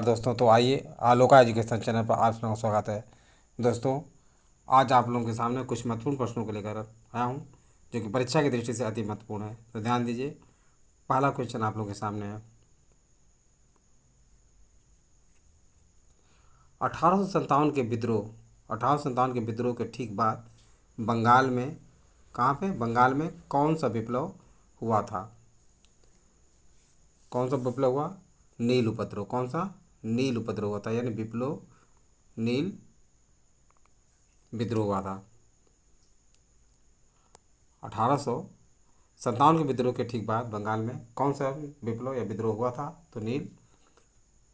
दोस्तों, तो आइए आलोका एजुकेशन चैनल पर आप लोगों का स्वागत है। दोस्तों, आज आप लोगों के सामने कुछ महत्वपूर्ण प्रश्नों को लेकर आया हूँ जो कि परीक्षा की दृष्टि से अति महत्वपूर्ण है। तो ध्यान दीजिए, पहला क्वेश्चन आप लोगों के सामने है। 1857 के ठीक बाद बंगाल में, कहाँ पे, बंगाल में कौन सा विप्लव हुआ था? कौन सा विप्लव हुआ? नील उपद्रव। कौन सा? नील उपद्रव हुआ था, यानी विप्लव नील विद्रोह हुआ था। 1857 के विद्रोह के ठीक बाद बंगाल में कौन सा विप्लव या विद्रोह हुआ था? तो नील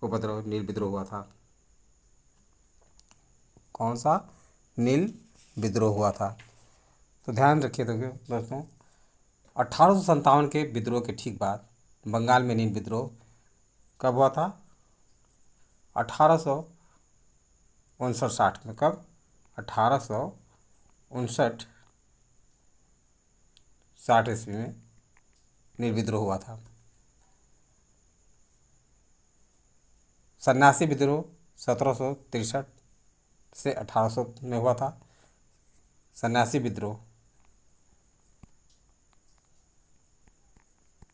उपद्रव, नील विद्रोह हुआ था। कौन सा? नील विद्रोह हुआ था। तो ध्यान रखिए दोस्तों, 1857 के विद्रोह के ठीक बाद बंगाल में नील विद्रोह कब हुआ था? 1859-60 में। कब? 1859-60 ईस्वी में नील विद्रोह हुआ था। सन्यासी विद्रोह 1763 से 1800 में हुआ था। सन्यासी विद्रोह,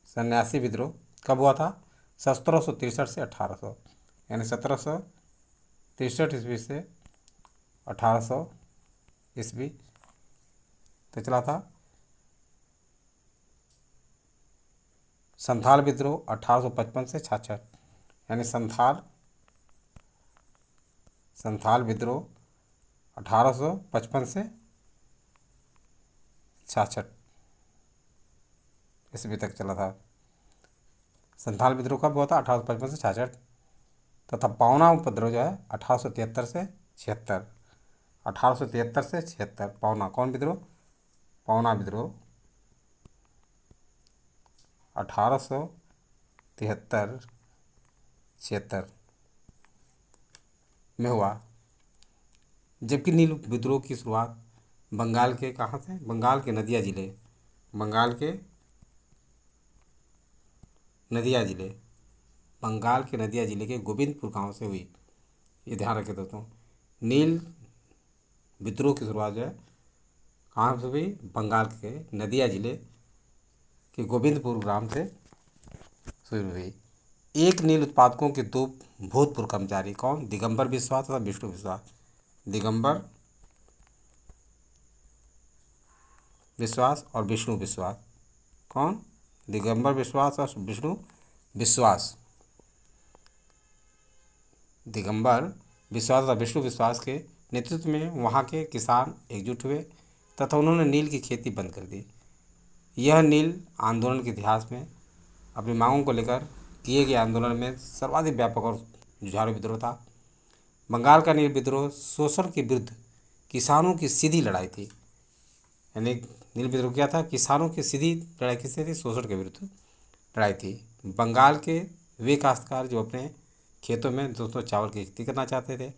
सन्यासी विद्रोह कब हुआ था? 1763 से 1800, यानी 1763 ईस्वी से 1800 ईस्वी तो चला था। संथाल विद्रोह 1855 से 66, यानी संथाल विद्रोह 1855 से 66 ईस्वी तक चला था। संथाल विद्रोह कब हुआ था? 1855 से 66। तथा पावना उपद्रव जो है 1873 से 76। 1873 से 76 पावना, कौन विद्रोह? पावना विद्रोह 1873-76 में हुआ। जबकि नील विद्रोह की शुरुआत बंगाल के कहाँ से? बंगाल के नदिया जिले, बंगाल के नदिया जिले, बंगाल के नदिया जिले के गोविंदपुर गांव से हुई। ये ध्यान रखें दोस्तों, नील विद्रोह की शुरुआत जो है कहाँ से हुई? बंगाल के नदिया जिले के गोविंदपुर ग्राम से शुरू हुई। एक नील उत्पादकों के दो भूतपूर्व कर्मचारी, कौन? दिगंबर विश्वास तथा विष्णु विश्वास। दिगंबर विश्वास और विष्णु विश्वास। कौन? दिगंबर विश्वास और विष्णु विश्वास। दिगंबर विश्वास और विष्णु विश्वास के नेतृत्व में वहाँ के किसान एकजुट हुए तथा उन्होंने नील की खेती बंद कर दी। यह नील आंदोलन के इतिहास में अपनी मांगों को लेकर किए गए आंदोलन में सर्वाधिक व्यापक और जुझारू विद्रोह था। बंगाल का नील विद्रोह शोषण के विरुद्ध किसानों की सीधी लड़ाई थी। यानी नील विद्रोह क्या था? किसानों की सीधी लड़ाई किससे थी? शोषण के विरुद्ध लड़ाई थी। बंगाल के वे काश्तकार जो अपने खेतों में दोस्तों चावल की खेती करना चाहते थे,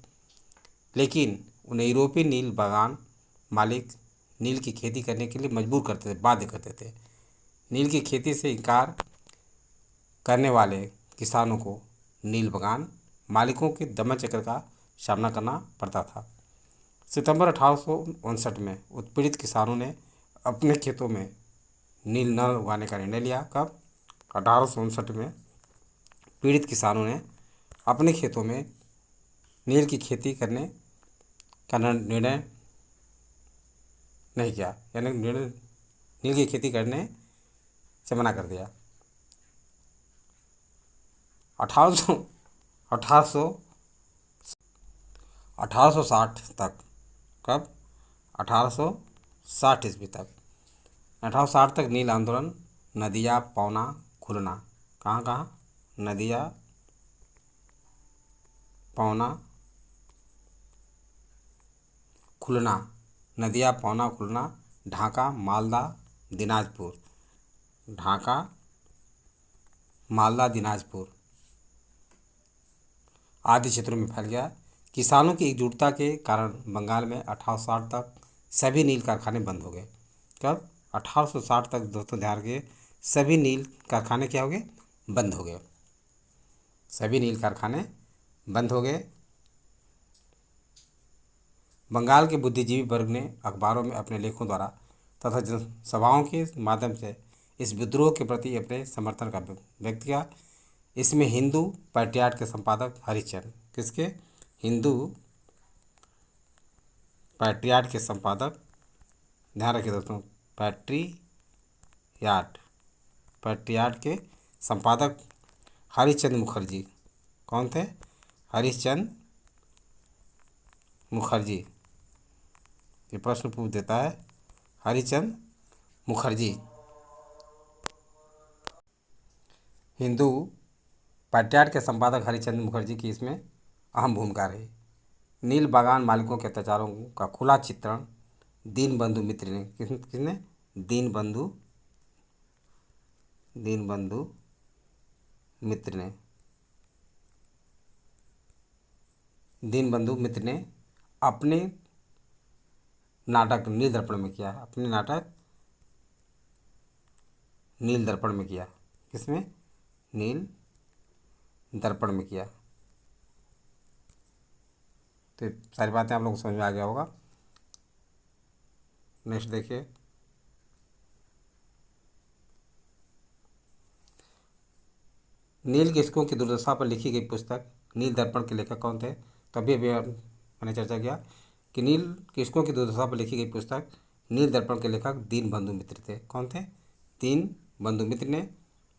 लेकिन उन्हें यूरोपीय नील बागान मालिक नील की खेती करने के लिए मजबूर करते थे, बाध्य करते थे। नील की खेती से इनकार करने वाले किसानों को नील बागान मालिकों के दमन चक्र का सामना करना पड़ता था। सितंबर 1859 में उत्पीड़ित किसानों ने अपने खेतों में नील न उगाने का निर्णय लिया। कब? 1859 में पीड़ित किसानों ने अपने खेतों में नील की खेती करने का निर्णय नहीं किया, यानी नील की खेती करने से मना कर दिया। 1860 तक। कब? 1860 ईस्वी तक, 1860 तक नील आंदोलन नदिया पौना खुलना, कहाँ कहाँ? नदिया पौना खुलना, नदिया पौना खुलना, ढाका, मालदा, दिनाजपुर, ढाका, मालदा, दिनाजपुर आदि क्षेत्रों में फैल गया। किसानों की एकजुटता के कारण बंगाल में 1860 तक सभी नील कारखाने बंद हो गए। कब? 1860 तक दोस्तों ध्यान रखिए, सभी नील कारखाने क्या हो गए? बंद हो गए। सभी नील कारखाने बंद हो गए। बंगाल के बुद्धिजीवी वर्ग ने अखबारों में अपने लेखों द्वारा तथा जनसभाओं के माध्यम से इस विद्रोह के प्रति अपने समर्थन का व्यक्त किया। इसमें हिंदू पैट्रियाट के संपादक हरिश्चंद्र, किसके, हिंदू पैट्रियाट के संपादक, ध्यान रखिए दोस्तों, पैट्रियाट पैट्रियाट के संपादक हरिश्चंद्र मुखर्जी, कौन थे, हरिश्चंद्र मुखर्जी। ये प्रश्न पूछ देता है, हरिश्चंद्र मुखर्जी। हिंदू पैट्रियाट के संपादक हरिश्चंद्र मुखर्जी की इसमें अहम भूमिका रही। नील बागान मालिकों के अत्याचारों का खुला चित्रण दीनबंधु मित्र ने, किसने, दीनबंधु मित्र ने दीनबंधु मित्र ने अपने नाटक नील दर्पण में किया। अपने नाटक नील दर्पण में किया। किसमें, नील दर्पण में किया। तो सारी बातें आप लोगों को समझ में आ गया होगा। नेक्स्ट देखिए, नील किस्कों की दुर्दशा पर लिखी गई पुस्तक नील दर्पण के लेखक कौन थे। तो अभी अभी मैंने चर्चा किया कि नील किस्कों की दुर्दशा पर लिखी गई पुस्तक नील दर्पण के लेखक दीनबंधु मित्र थे। कौन थे, दीनबंधु मित्र ने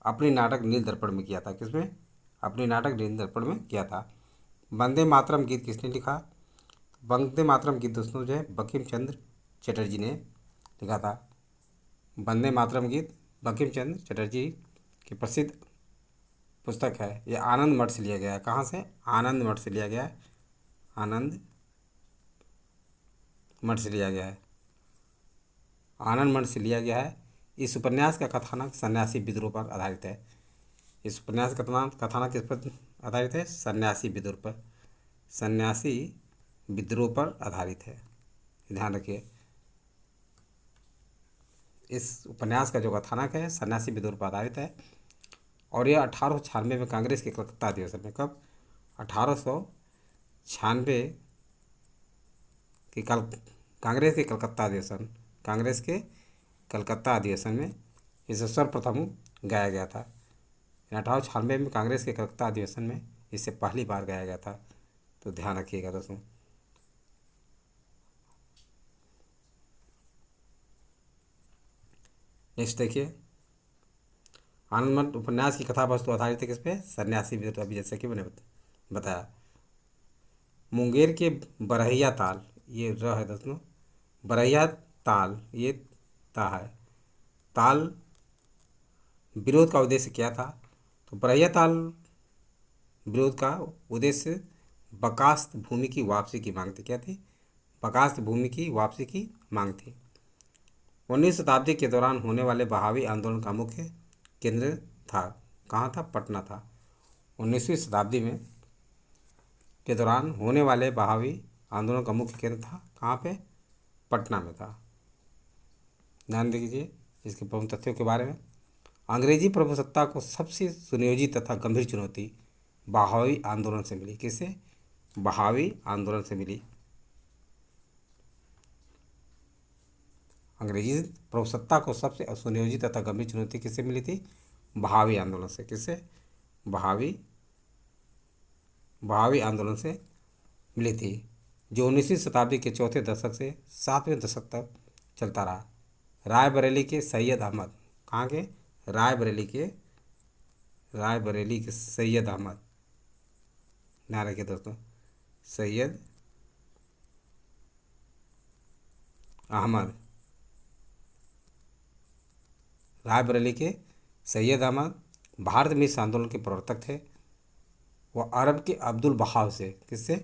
अपनी नाटक नील दर्पण में किया था। किसमें, अपनी नाटक नील दर्पण में किया था। वंदे मातरम गीत किसने लिखा। वंदे मातरम गीत दोस्तों जो है बंकिम चंद्र चटर्जी ने लिखा था। वंदे मातरम गीत बंकिम चंद्र चटर्जी की प्रसिद्ध पुस्तक है। ये आनंद मठ से लिया गया है। कहाँ से, आनंद मठ से लिया गया है। आनंद मठ से लिया गया है। आनंद मठ से लिया गया है। इस उपन्यास का कथानक सन्यासी विद्रोह पर आधारित है। इस उपन्यास का कथानक किस पर आधारित है, सन्यासी विद्रोह पर। सन्यासी विद्रोह पर आधारित है, ध्यान रखिए। इस उपन्यास का जो कथानक है सन्यासी विद्रोह पर आधारित है और यह 1896 में कांग्रेस के कलकत्ता अधिवेशन में, कब, 1896 की कांग्रेस के कलकत्ता अधिवेशन में इसे सर्वप्रथम गाया गया था। 1896 में कांग्रेस के कलकत्ता अधिवेशन में इसे पहली बार गाया गया था। तो ध्यान रखिएगा दोस्तों। नेक्स्ट देखिए, आनंद मठ उपन्यास की कथा वस्तु आधारित है किस पे, सन्यासी विद्रोह, अभी जैसे कि मैंने बताया। मुंगेर के बरहिया ताल, ये र है दोस्तों, बरहिया ताल, ये ता है, ताल विरोध का उद्देश्य क्या था। तो बरहिया ताल विरोध का उद्देश्य बकास्त भूमि की वापसी की मांग थी। क्या थी, बकास्त भूमि की वापसी की मांग थी। 19वीं शताब्दी के दौरान होने वाले बहावी आंदोलन का मुख्य केंद्र था, कहाँ था, पटना था। 19वीं शताब्दी में के दौरान होने वाले बहावी आंदोलन का मुख्य केंद्र था, कहाँ पे, पटना में था। ध्यान दीजिए इसके प्रमुख तथ्यों के बारे में। अंग्रेजी प्रभुसत्ता को सबसे सुनियोजित तथा गंभीर चुनौती बहावी आंदोलन से मिली। किससे, बहावी आंदोलन से मिली। अंग्रेजी प्रभुसत्ता को सबसे सुनियोजित तथा गंभीर चुनौती किससे मिली थी, बहावी आंदोलन से। किससे, बहावी आंदोलन से मिली थी, जो 19वीं शताब्दी के चौथे दशक से 7वें दशक तक चलता रहा। रायबरेली के सैयद अहमद, कहाँ के, रायबरेली के सैयद अहमद, ध्यान रखिए दोस्तों, सैयद अहमद, रायबरेली के सैयद अहमद भारत मिश्र आंदोलन के प्रवर्तक थे। वह अरब के अब्दुल बहाव से, किससे,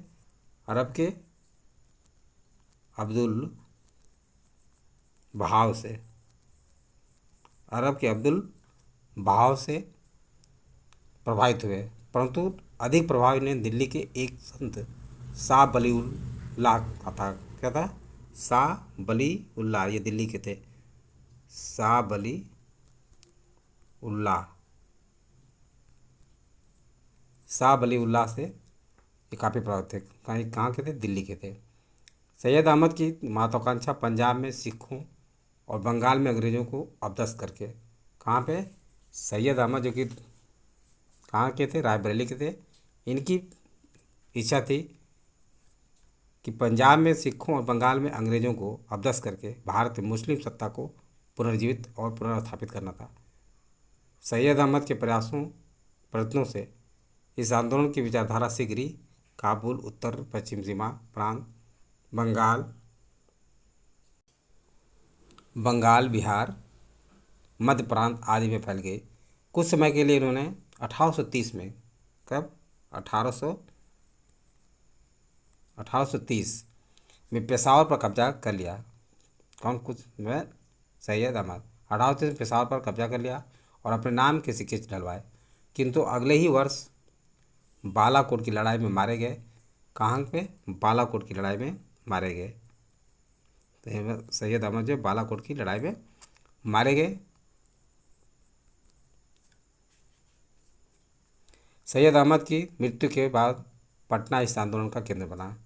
अरब के अब्दुल बहाव से, अरब के अब्दुल बहाव से प्रभावित हुए, परंतु अधिक प्रभाव ने दिल्ली के एक संत शाह बलीउल्लाह का था। क्या था, शाह बलीउल्लाह, ये दिल्ली के थे, शाह बलीउल्लाह से ये काफ़ी प्रभावित थे। कहाँ के थे? दिल्ली के थे। सैयद अहमद की महत्वाकांक्षा पंजाब में सिखों और बंगाल में अंग्रेज़ों को अपदस्थ करके। कहाँ पे? सैयद अहमद जो कि कहाँ के थे? रायबरेली के थे। इनकी इच्छा थी कि पंजाब में सिखों और बंगाल में अंग्रेज़ों को अपदस्थ करके भारत में मुस्लिम सत्ता को पुनर्जीवित और पुनर्स्थापित करना था। सैयद अहमद के प्रयत्नों से इस आंदोलन की विचारधारा शीघ्र ही काबुल, उत्तर पश्चिम सीमा प्रांत, बंगाल, बिहार, मध्य प्रांत आदि में फैल गई। कुछ समय के लिए इन्होंने 1830 में, कब? 1830 में पेशावर पर कब्जा कर लिया। कौन? कुछ में सैयद अहमद 1830 में पेशावर पर कब्जा कर लिया और अपने नाम के सिक्के डलवाए, किंतु अगले ही वर्ष बालाकोट की लड़ाई में मारे गए। कहाँ पे? बालाकोट की लड़ाई में मारे गए। तो सैयद अहमद जो बालाकोट की लड़ाई में मारे गए। सैयद अहमद की मृत्यु के बाद पटना इस आंदोलन का केंद्र बना।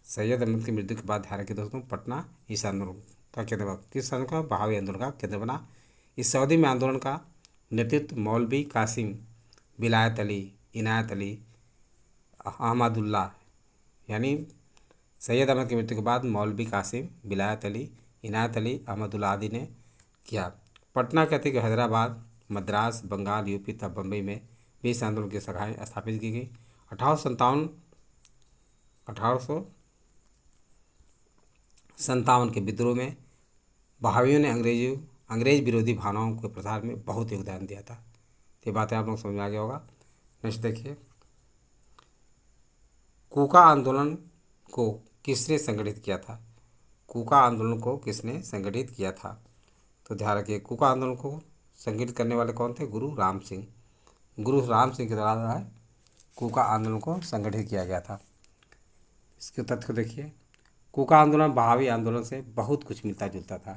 सैयद अहमद की मृत्यु के बाद, ध्यान रखिए दोस्तों, पटना इस आंदोलन का केंद्र बना। किस आंदोलन का? बहावी आंदोलन का केंद्र बना। इस अवधि में आंदोलन का नेतृत्व मौलवी कासिम, विलायत अली, इनायत अली, अहमदुल्लाह, यानी सैयद अहमद की मृत्यु के बाद मौलवी कासिम, विलायत अली, इनायत अली, अहमदुल्लाह आदि ने किया। पटना के अतिरिक्त हैदराबाद, मद्रास, बंगाल, यूपी तथा बम्बई में भी इस आंदोलन की शाखाएँ स्थापित की गई। 1857 के विद्रोह में बहावियों ने अंग्रेज विरोधी भावनाओं के प्रसार में बहुत योगदान दिया था। ये बातें आप लोग समझ में आ गया होगा। नेक्स्ट देखिए, कूका आंदोलन को किसने संगठित किया था? कूका आंदोलन को किसने संगठित किया था? तो ध्यान रखिए, कूका आंदोलन को संगठित करने वाले कौन थे? गुरु राम सिंह। गुरु राम सिंह के द्वारा कूका आंदोलन को संगठित किया गया था। इसके तथ्य को देखिए, कूका आंदोलन बहावी आंदोलन से बहुत कुछ मिलता जुलता था।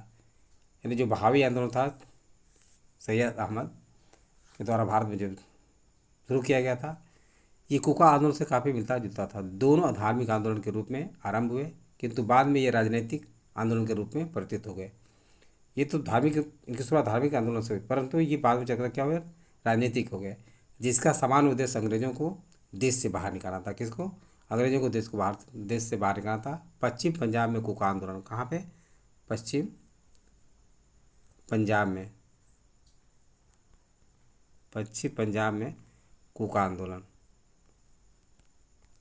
यानी जो बहावी आंदोलन था सैयद अहमद के द्वारा भारत में जो शुरू किया गया था, ये कूका आंदोलन से काफ़ी मिलता जुलता था। दोनों धार्मिक आंदोलन के रूप में आरंभ हुए, किंतु बाद में ये राजनीतिक आंदोलन के रूप में परिवर्तित हो गए। ये तो इनकी शुरुआत धार्मिक आंदोलन से हुई, परंतु ये बाद में चक्र क्या हुए? राजनीतिक हो गए, जिसका समान उद्देश्य अंग्रेजों को देश से बाहर निकालना था। किसको? अंग्रेजों को देश से बाहर निकालना था। पश्चिम पंजाब में कूका आंदोलन। कहाँ पे? पश्चिम पंजाब में कूका आंदोलन।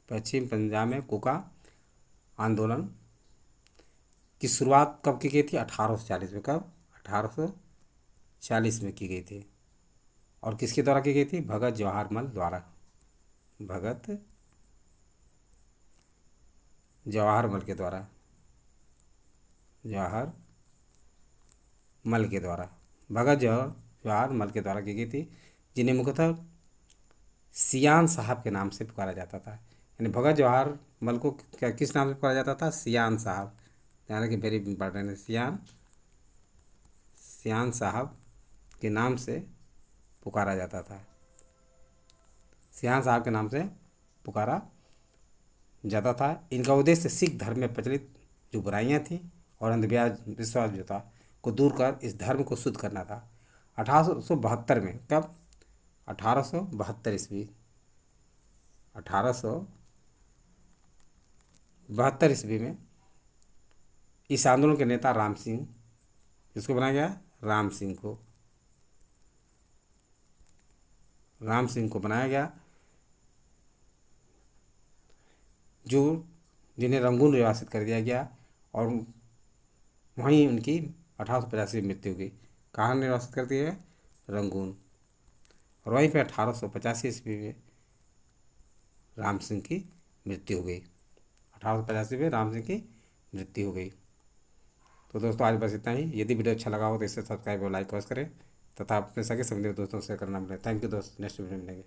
पश्चिम पंजाब में कूका आंदोलन की शुरुआत कब की गई थी? 1840 में। कब? 1840 में की गई थी। और किसके द्वारा की गई थी? भगत जवाहर मल द्वारा। भगत जवाहर मल के द्वारा। भगत जवाहर मल के द्वारा की गई थी, जिन्हें मुख्यतः सियान साहब के नाम से पुकारा जाता था। यानी भगत जवाहर मल को क्या किस नाम से पुकारा जाता था? सियान साहब। ध्यान रखिए, वेरी इंपॉर्टेंट है। सियान साहब के नाम से पुकारा जाता था। सियान साहब के नाम से पुकारा जाता था। इनका उद्देश्य सिख धर्म में प्रचलित जो बुराइयां थी और अंधविश्वास जो था को दूर कर इस धर्म को शुद्ध करना था। 1872 में। कब? 1872 ईस्वी। 1872 ईस्वी में इस आंदोलन के नेता राम सिंह, जिसको बनाया गया? राम सिंह को बनाया गया, जिन्हें रंगून निर्वासित कर दिया गया और वहीं उनकी 1885 में मृत्यु हुई। कहाँ निर्वासित कर दिए? रंगून। और वहीं पे 1885 ईस्वी में राम सिंह की मृत्यु हो गई। 1885 में राम सिंह की मृत्यु हो गई। तो दोस्तों आज बस इतना ही। यदि वीडियो अच्छा लगा हो तो इसे सब्सक्राइब और लाइक अवश्य करें तथा अपने सगे संबंधी दोस्तों से करना मिले। थैंक यू दोस्त। नेक्स्ट वीडियो में मिलेंगे।